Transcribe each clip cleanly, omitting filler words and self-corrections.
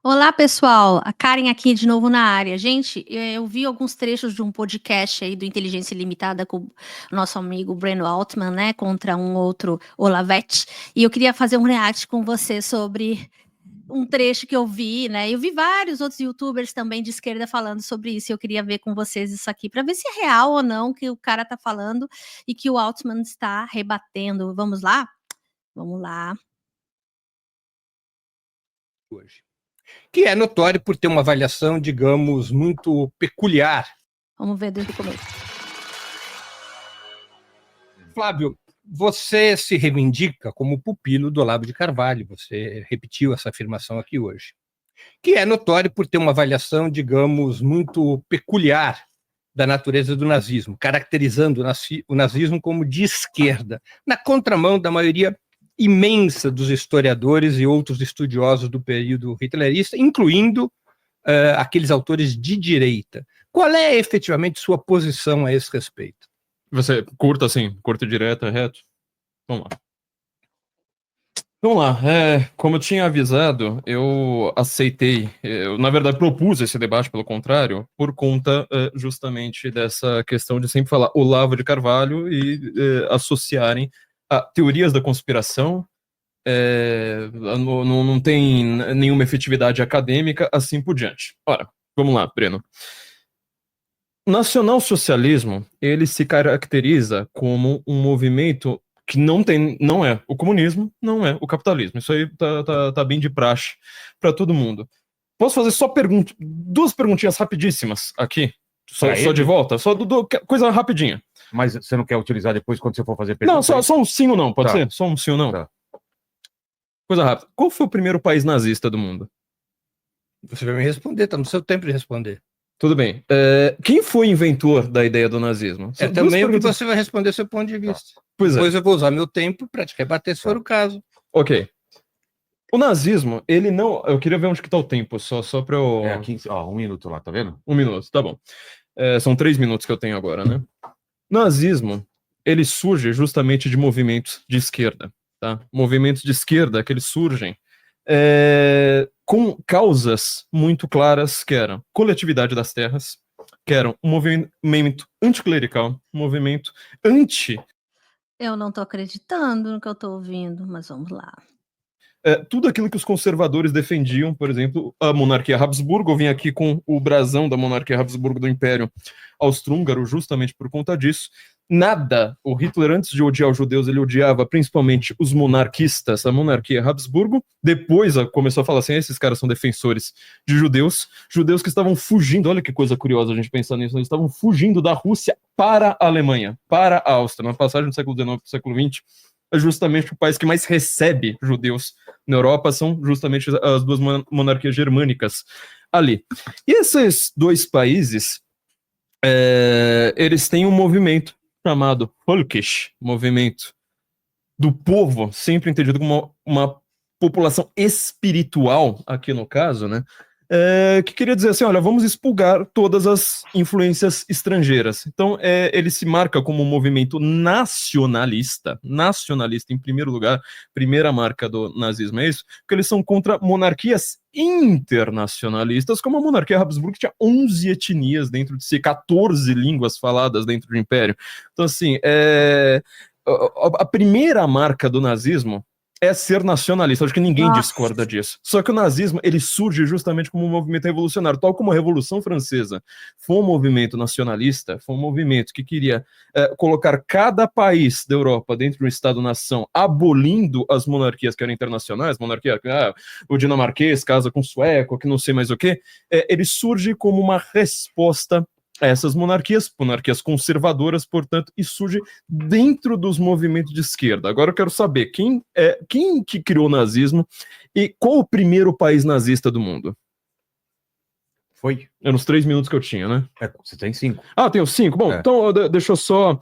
Olá, pessoal. A Karen aqui de novo na área. Gente, eu vi alguns trechos de um podcast aí do Inteligência Limitada com o nosso amigo Breno Altman, né, contra um outro Olavetti, e eu queria fazer um react com você sobre um trecho que eu vi, né? Eu vi vários outros YouTubers também de esquerda falando sobre isso. E eu queria ver com vocês isso aqui para ver se é real ou não que o cara tá falando e que o Altman está rebatendo. Vamos lá? Vamos lá. Hoje, que é notório por ter uma avaliação, digamos, muito peculiar. Vamos ver desde o começo. Flávio, você se reivindica como pupilo do Olavo de Carvalho, você repetiu essa afirmação aqui hoje, que é notório por ter uma avaliação, digamos, muito peculiar da natureza do nazismo, caracterizando o nazismo como de esquerda, na contramão da maioria imensa dos historiadores e outros estudiosos do período hitlerista, incluindo aqueles autores de direita. Qual é efetivamente sua posição a esse respeito? Você curta assim, curta direto, reto? Vamos lá. Vamos lá, como eu tinha avisado, eu aceitei, eu na verdade propus esse debate, pelo contrário, por conta justamente dessa questão de sempre falar Olavo de Carvalho e associarem a teorias da conspiração, não tem nenhuma efetividade acadêmica, assim por diante. Ora, vamos lá, Breno. O nacionalsocialismo, ele se caracteriza como um movimento que não é o comunismo, não é o capitalismo. Isso aí tá bem de praxe para todo mundo. Posso fazer só duas perguntinhas rapidíssimas aqui? Só de volta? Só coisa rapidinha. Mas você não quer utilizar depois quando você for fazer pergunta? Não, só um sim ou não, pode ser? Só um sim ou não? Tá. Coisa rápida. Qual foi o primeiro país nazista do mundo? Você vai me responder, tá no seu tempo de responder. Tudo bem. Quem foi o inventor da ideia do nazismo? Também o que você vai responder seu ponto de vista. Pois Depois eu vou usar meu tempo para te rebater se for o caso. Ok. O nazismo, ele não... Eu queria ver onde que tá o tempo, só pra eu... Aqui, 1 minuto lá, tá vendo? 1 minuto, tá bom. São 3 minutos que eu tenho agora, né? O nazismo, ele surge justamente de movimentos de esquerda, tá? Movimentos de esquerda que eles surgem com causas muito claras, que eram coletividade das terras, que eram um movimento anticlerical, um movimento anti... Eu não tô acreditando no que eu tô ouvindo, mas vamos lá. Tudo aquilo que os conservadores defendiam, por exemplo, a monarquia Habsburgo. Eu vim aqui com o brasão da monarquia Habsburgo do Império Austro-Húngaro, justamente por conta disso. Nada, o Hitler, antes de odiar os judeus, ele odiava principalmente os monarquistas, a monarquia Habsburgo. Depois começou a falar assim, esses caras são defensores de judeus que estavam fugindo, olha que coisa curiosa a gente pensar nisso, eles estavam fugindo da Rússia para a Alemanha, para a Áustria, na passagem do século XIX para o século XX. É justamente o país que mais recebe judeus na Europa, são justamente as duas monarquias germânicas ali. E esses dois países, eles têm um movimento chamado Völkisch, movimento do povo, sempre entendido como uma população espiritual, aqui no caso, né? Que queria dizer assim, olha, vamos expurgar todas as influências estrangeiras. Então, ele se marca como um movimento nacionalista em primeiro lugar, primeira marca do nazismo é isso, porque eles são contra monarquias internacionalistas, como a monarquia Habsburgo, que tinha 11 etnias dentro de si, 14 línguas faladas dentro do império. Então, assim, a primeira marca do nazismo é ser nacionalista. Acho que ninguém discorda disso. Só que o nazismo, ele surge justamente como um movimento revolucionário, tal como a Revolução Francesa foi um movimento nacionalista, foi um movimento que queria colocar cada país da Europa dentro de um Estado-nação, abolindo as monarquias que eram internacionais, monarquia, o dinamarquês casa com o sueco, que não sei mais o que, ele surge como uma resposta essas monarquias conservadoras, portanto, e surge dentro dos movimentos de esquerda. Agora eu quero saber quem que criou o nazismo e qual o primeiro país nazista do mundo? Foi? É nos 3 minutos que eu tinha, né? Você tem 5. Tenho 5? Bom, então deixa eu só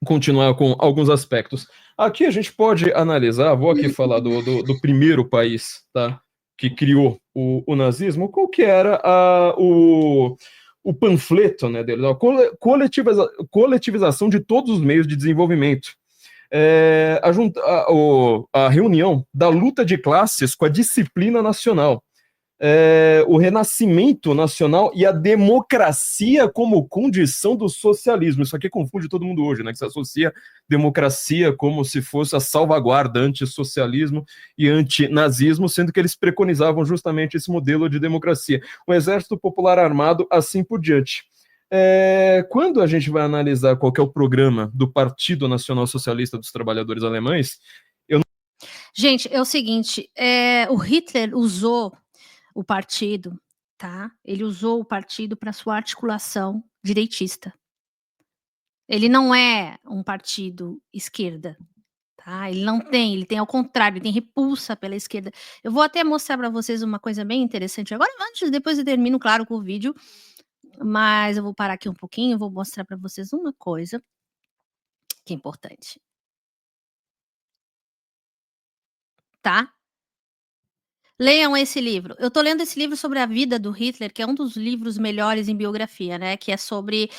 continuar com alguns aspectos. Aqui a gente pode analisar, vou aqui falar do primeiro país, tá? Que criou o nazismo. Qual que era o panfleto, né, dele, a coletivização de todos os meios de desenvolvimento. A reunião da luta de classes com a disciplina nacional. o renascimento nacional e a democracia como condição do socialismo. Isso aqui confunde todo mundo hoje, né? Que se associa democracia como se fosse a salvaguarda anti-socialismo e anti-nazismo, sendo que eles preconizavam justamente esse modelo de democracia. O Exército Popular Armado, assim por diante. Quando a gente vai analisar qual que é o programa do Partido Nacional Socialista dos Trabalhadores Alemães, Gente, é o seguinte, o Hitler usou o partido, tá? Ele usou o partido para sua articulação direitista. Ele não é um partido esquerda, tá? Ele tem ao contrário, ele tem repulsa pela esquerda. Eu vou até mostrar para vocês uma coisa bem interessante agora, depois eu termino, claro, com o vídeo, mas eu vou parar aqui um pouquinho, vou mostrar para vocês uma coisa que é importante. Tá? Leiam esse livro. Eu tô lendo esse livro sobre a vida do Hitler, que é um dos livros melhores em biografia, né? Que é sobre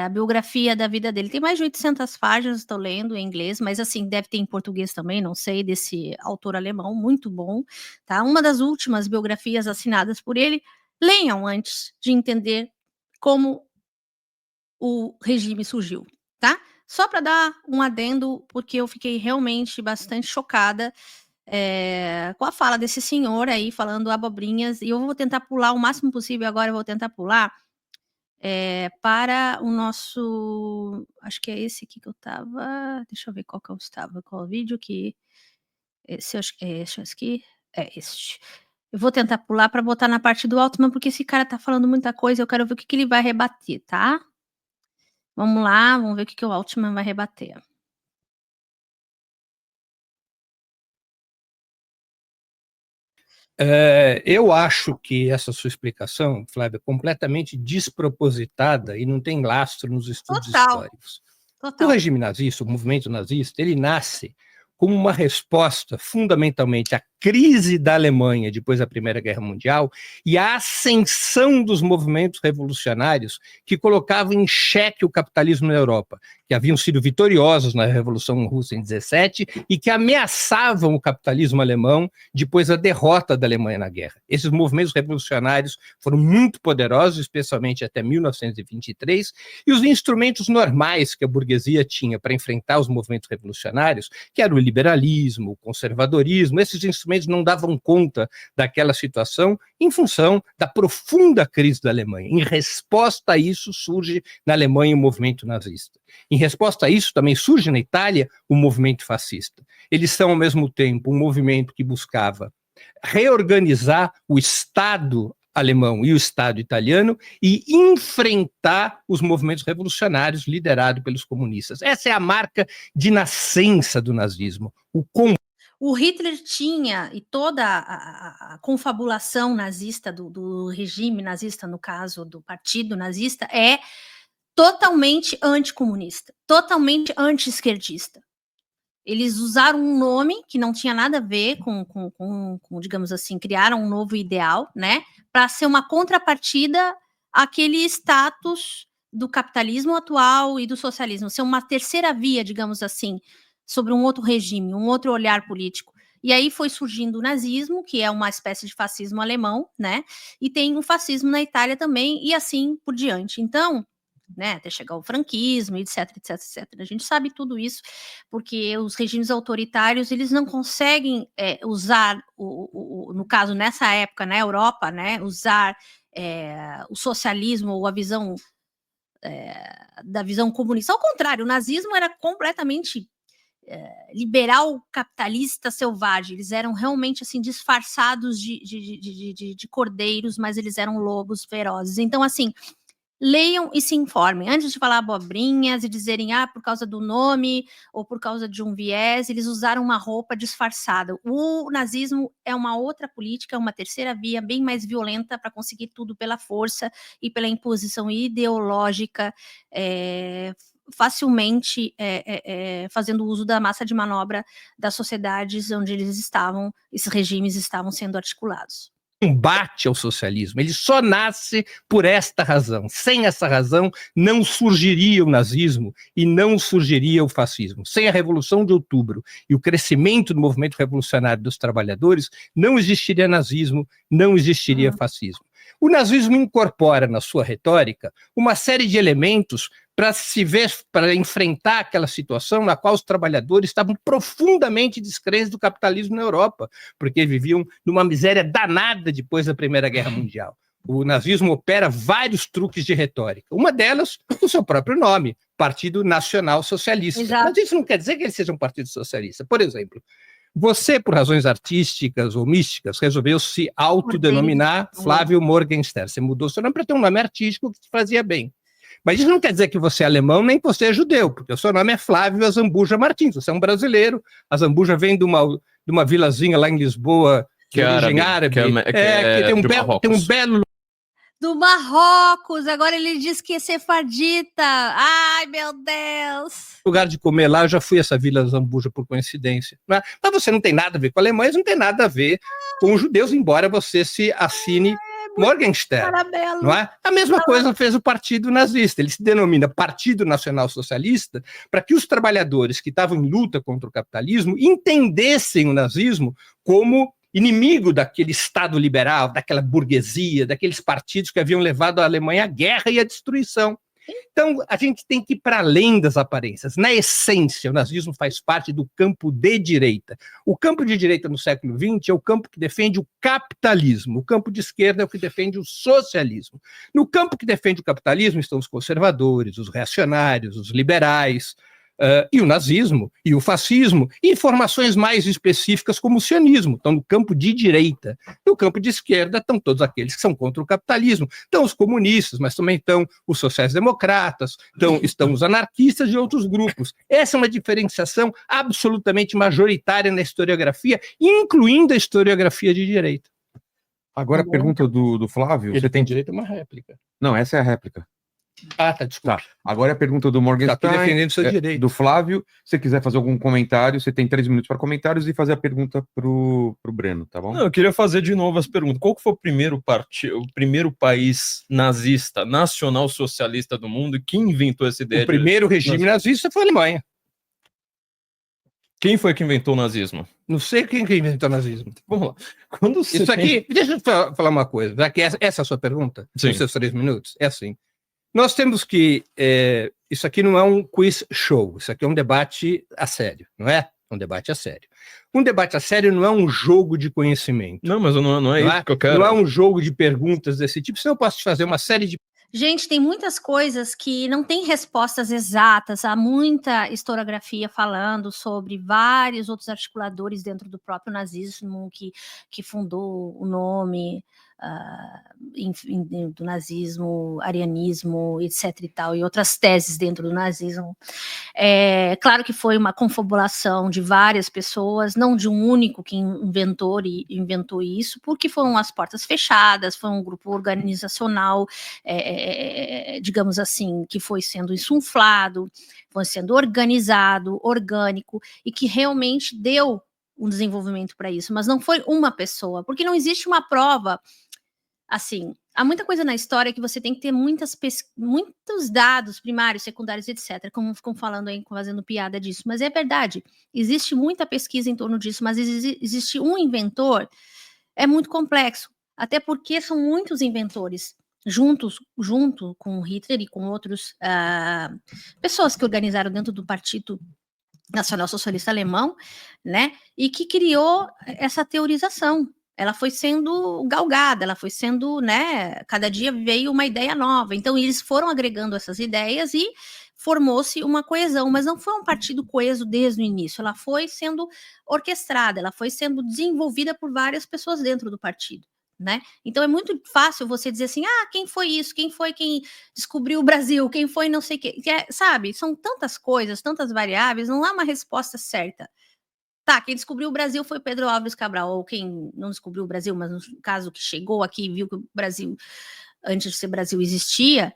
a biografia da vida dele. Tem mais de 800 páginas, estou lendo em inglês, mas assim, deve ter em português também, não sei, desse autor alemão, muito bom, tá? Uma das últimas biografias assinadas por ele. Leiam antes de entender como o regime surgiu, tá? Só para dar um adendo, porque eu fiquei realmente bastante chocada com a fala desse senhor aí, falando abobrinhas, e eu vou tentar pular o máximo possível agora, eu vou tentar pular para o nosso, acho que é esse aqui que eu estava, deixa eu ver qual que eu estava, qual vídeo que, esse, acho que é esse aqui, é este. Eu vou tentar pular para botar na parte do Altman, porque esse cara tá falando muita coisa, eu quero ver o que ele vai rebater, tá? Vamos lá, vamos ver o que o Altman vai rebater. Eu acho que essa sua explicação, Flávia, é completamente despropositada e não tem lastro nos estudos históricos. O regime nazista, o movimento nazista, ele nasce como uma resposta fundamentalmente à crise da Alemanha depois da Primeira Guerra Mundial e à ascensão dos movimentos revolucionários que colocavam em xeque o capitalismo na Europa, que haviam sido vitoriosos na Revolução Russa em 17 e que ameaçavam o capitalismo alemão depois da derrota da Alemanha na guerra. Esses movimentos revolucionários foram muito poderosos, especialmente até 1923, e os instrumentos normais que a burguesia tinha para enfrentar os movimentos revolucionários, que era o liberalismo, o conservadorismo, esses instrumentos não davam conta daquela situação em função da profunda crise da Alemanha. Em resposta a isso, surge na Alemanha o movimento nazista. Em resposta a isso, também surge na Itália o movimento fascista. Eles são, ao mesmo tempo, um movimento que buscava reorganizar o Estado alemão e o Estado italiano e enfrentar os movimentos revolucionários liderados pelos comunistas. Essa é a marca de nascença do nazismo. O Hitler tinha, e toda a confabulação nazista, do regime nazista, no caso do partido nazista, é totalmente anticomunista, totalmente anti-esquerdista. Eles usaram um nome que não tinha nada a ver com, digamos assim, criaram um novo ideal, né, para ser uma contrapartida àquele status do capitalismo atual e do socialismo, ser uma terceira via, digamos assim, sobre um outro regime, um outro olhar político. E aí foi surgindo o nazismo, que é uma espécie de fascismo alemão, né, e tem o fascismo na Itália também, e assim por diante. Então, né, até chegar ao franquismo, etc, etc, etc. A gente sabe tudo isso, porque os regimes autoritários, eles não conseguem usar, no caso, nessa época, na Europa, né, usar o socialismo ou a visão da visão comunista. Ao contrário, o nazismo era completamente liberal, capitalista, selvagem. Eles eram realmente assim disfarçados de cordeiros, mas eles eram lobos ferozes. Então, assim, leiam e se informem. Antes de falar abobrinhas e dizerem, por causa do nome ou por causa de um viés, eles usaram uma roupa disfarçada. O nazismo é uma outra política, uma terceira via bem mais violenta para conseguir tudo pela força e pela imposição ideológica, facilmente fazendo uso da massa de manobra das sociedades onde eles estavam, esses regimes estavam sendo articulados. combate ao socialismo. Ele só nasce por esta razão. Sem essa razão, não surgiria o nazismo e não surgiria o fascismo. Sem a Revolução de Outubro e o crescimento do movimento revolucionário dos trabalhadores, não existiria nazismo, não existiria fascismo. O nazismo incorpora na sua retórica uma série de elementos para enfrentar aquela situação na qual os trabalhadores estavam profundamente descrentes do capitalismo na Europa, porque viviam numa miséria danada depois da Primeira Guerra Mundial. O nazismo opera vários truques de retórica. Uma delas, o seu próprio nome, Partido Nacional Socialista. Exato. Mas isso não quer dizer que ele seja um partido socialista. Por exemplo, você, por razões artísticas ou místicas, resolveu se autodenominar Flávio Morgenstern. Você mudou seu nome para ter um nome artístico que te fazia bem. Mas isso não quer dizer que você é alemão, nem que você é judeu, porque o seu nome é Flávio Azambuja Martins, você é um brasileiro. Azambuja vem de uma vilazinha lá em Lisboa, que é árabe. Que tem um belo... Do Marrocos, agora ele diz que é sefardita. Ai, meu Deus. Lugar de comer lá, eu já fui a essa Vila Zambuja por coincidência. Mas você não tem nada a ver com alemães, não tem nada a ver com os judeus, embora você se assine Morgenstern, não é? A mesma coisa fez o Partido Nazista. Ele se denomina Partido Nacional Socialista para que os trabalhadores que estavam em luta contra o capitalismo entendessem o nazismo como inimigo daquele Estado liberal, daquela burguesia, daqueles partidos que haviam levado a Alemanha à guerra e à destruição. Então, a gente tem que ir para além das aparências. Na essência, o nazismo faz parte do campo de direita. O campo de direita no século XX é o campo que defende o capitalismo. O campo de esquerda é o que defende o socialismo. No campo que defende o capitalismo estão os conservadores, os reacionários, os liberais, e o nazismo, e o fascismo, e formações mais específicas como o sionismo, estão no campo de direita. No campo de esquerda estão todos aqueles que são contra o capitalismo. Estão os comunistas, mas também estão os sociais-democratas, estão os anarquistas e outros grupos. Essa é uma diferenciação absolutamente majoritária na historiografia, incluindo a historiografia de direita. Agora a pergunta do Flávio. Ele tem direito a uma réplica. Não, essa é a réplica. Ah, tá, desculpa. Tá. Agora a pergunta do Morgenstern, tá defendendo seu direito. Do Flávio. Se você quiser fazer algum comentário, você tem 3 minutos para comentários e fazer a pergunta pro Breno, tá bom? Não, eu queria fazer de novo as perguntas. Qual que foi o primeiro país nazista, nacional socialista do mundo? E quem inventou essa ideia? O primeiro regime nazista foi a Alemanha. Quem foi que inventou o nazismo? Não sei quem que inventou o nazismo. Vamos lá. Quando Isso aqui, deixa eu falar uma coisa, já que essa é a sua pergunta, Sim. nos seus 3 minutos, é assim. Nós temos que... isso aqui não é um quiz show, isso aqui é um debate a sério, não é? Um debate a sério. Um debate a sério não é um jogo de conhecimento. Não, mas não é isso que eu quero. Não é um jogo de perguntas desse tipo, senão eu posso te fazer uma série de... Gente, tem muitas coisas que não tem respostas exatas. Há muita historiografia falando sobre vários outros articuladores dentro do próprio nazismo que fundou o nome do nazismo, arianismo, etc. e tal, e outras teses dentro do nazismo. Claro que foi uma confabulação de várias pessoas, não de um único que inventou isso, porque foram as portas fechadas, foi um grupo organizacional, digamos assim, que foi sendo insuflado, foi sendo organizado, orgânico, e que realmente deu um desenvolvimento para isso, mas não foi uma pessoa, porque não existe uma prova. Assim, há muita coisa na história que você tem que ter muitos dados primários, secundários, etc., como ficam falando aí, fazendo piada disso, mas é verdade, existe muita pesquisa em torno disso, mas existe um inventor, é muito complexo, até porque são muitos inventores, junto com Hitler e com outros pessoas que organizaram dentro do Partido Nacional Socialista Alemão, né, e que criou essa teorização. Ela foi sendo galgada, ela foi sendo, né, cada dia veio uma ideia nova, então eles foram agregando essas ideias e formou-se uma coesão, mas não foi um partido coeso desde o início, ela foi sendo orquestrada, ela foi sendo desenvolvida por várias pessoas dentro do partido, né, então é muito fácil você dizer assim, quem foi isso, quem foi quem descobriu o Brasil, quem foi não sei o que, sabe, são tantas coisas, tantas variáveis, não há uma resposta certa. Tá, quem descobriu o Brasil foi Pedro Álvares Cabral, ou quem não descobriu o Brasil, mas no caso que chegou aqui e viu que o Brasil, antes de ser Brasil, existia,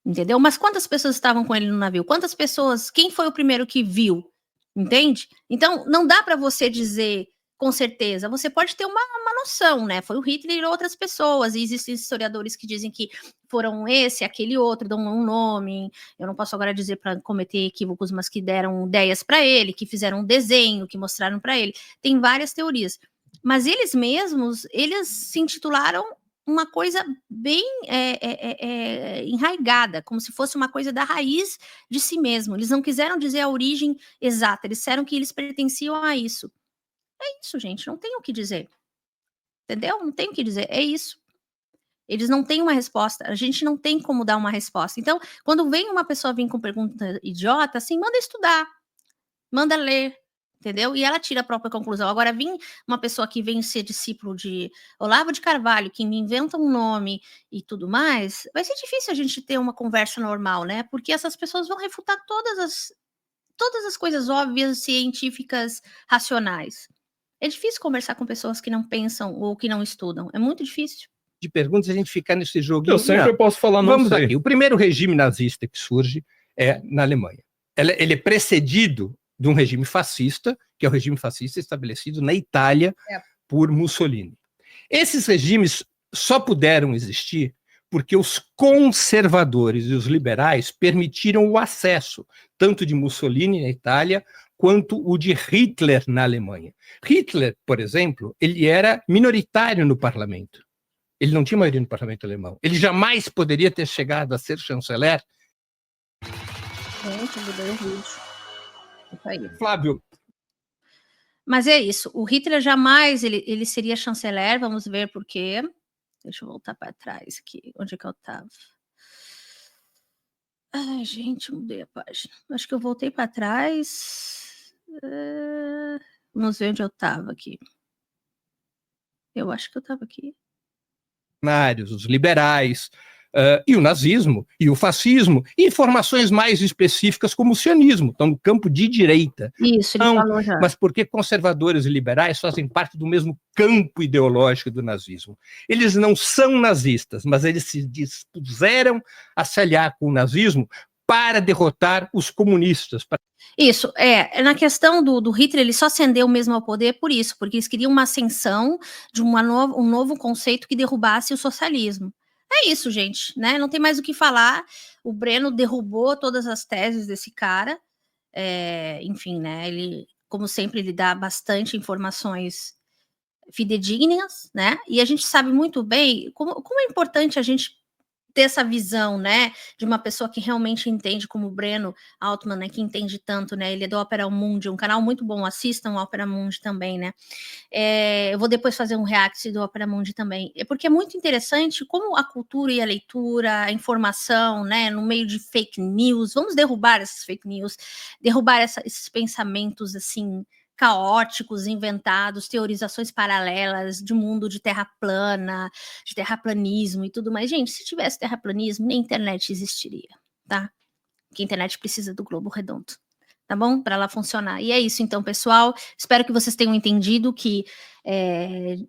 entendeu? Mas quantas pessoas estavam com ele no navio? Quantas pessoas, quem foi o primeiro que viu? Entende? Então, não dá para você dizer com certeza. Você pode ter uma noção, né? Foi o Hitler e outras pessoas, e existem historiadores que dizem que foram esse, aquele outro, dão um nome. Eu não posso agora dizer para cometer equívocos, mas que deram ideias para ele, que fizeram um desenho, que mostraram para ele. Tem várias teorias. Mas eles mesmos, eles se intitularam uma coisa bem enraigada, como se fosse uma coisa da raiz de si mesmo. Eles não quiseram dizer a origem exata, eles disseram que eles pertenciam a isso. É isso, gente, não tem o que dizer. Entendeu? Não tem o que dizer, é isso. Eles não têm uma resposta, a gente não tem como dar uma resposta. Então, quando vem uma pessoa vir com pergunta idiota, assim, manda estudar, manda ler, entendeu? E ela tira a própria conclusão. Agora, vir uma pessoa que vem ser discípulo de Olavo de Carvalho, que me inventa um nome e tudo mais, vai ser difícil a gente ter uma conversa normal, né? Porque essas pessoas vão refutar todas as coisas óbvias, científicas, racionais. É difícil conversar com pessoas que não pensam ou que não estudam. É muito difícil. De perguntas, a gente ficar nesse joguinho. Eu sempre posso falar não Vamos sei. aqui. O primeiro regime nazista que surge é na Alemanha. Ele é precedido de um regime fascista, que é o regime fascista estabelecido na Itália por Mussolini. Esses regimes só puderam existir porque os conservadores e os liberais permitiram o acesso, tanto de Mussolini na Itália, quanto o de Hitler na Alemanha. Hitler, por exemplo, ele era minoritário no parlamento. Ele não tinha maioria no parlamento alemão. Ele jamais poderia ter chegado a ser chanceler. Gente, mudei o vídeo. Isso aí. Flávio. Mas é isso. O Hitler jamais ele seria chanceler. Vamos ver por quê. Deixa eu voltar para trás aqui. Onde é que eu estava? Ai, gente, mudei a página. Acho que eu voltei para trás. Vamos ver onde eu estava aqui. Eu acho que eu estava aqui. Os liberais, e o nazismo, e o fascismo, e formações mais específicas como o sionismo, estão no campo de direita. Isso, ele falou já. Mas porque conservadores e liberais fazem parte do mesmo campo ideológico do nazismo. Eles não são nazistas, mas eles se dispuseram a se aliar com o nazismo para derrotar os comunistas. Isso, na questão do Hitler, ele só ascendeu mesmo ao poder por isso, porque eles queriam uma ascensão de um novo conceito que derrubasse o socialismo. É isso, gente, né? Não tem mais o que falar. O Breno derrubou todas as teses desse cara. Enfim, né? Ele, como sempre, ele dá bastante informações fidedignas, né? E a gente sabe muito bem como é importante a gente ter essa visão, né, de uma pessoa que realmente entende, como o Breno Altman, né, que entende tanto, né, ele é do Opera Mundi, um canal muito bom, assistam o Opera Mundi também, né, eu vou depois fazer um react do Opera Mundi também, porque é muito interessante como a cultura e a leitura, a informação, né, no meio de fake news, vamos derrubar essas fake news, derrubar esses pensamentos, assim, caóticos, inventados, teorizações paralelas de mundo de terra plana, de terraplanismo e tudo mais. Gente, se tivesse terraplanismo, nem internet existiria, tá? Porque a internet precisa do globo redondo, tá bom? Para ela funcionar. E é isso então, pessoal. Espero que vocês tenham entendido que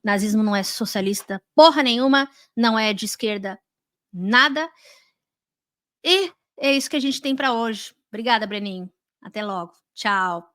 nazismo não é socialista porra nenhuma, não é de esquerda nada. E é isso que a gente tem para hoje. Obrigada, Breninho. Até logo. Tchau.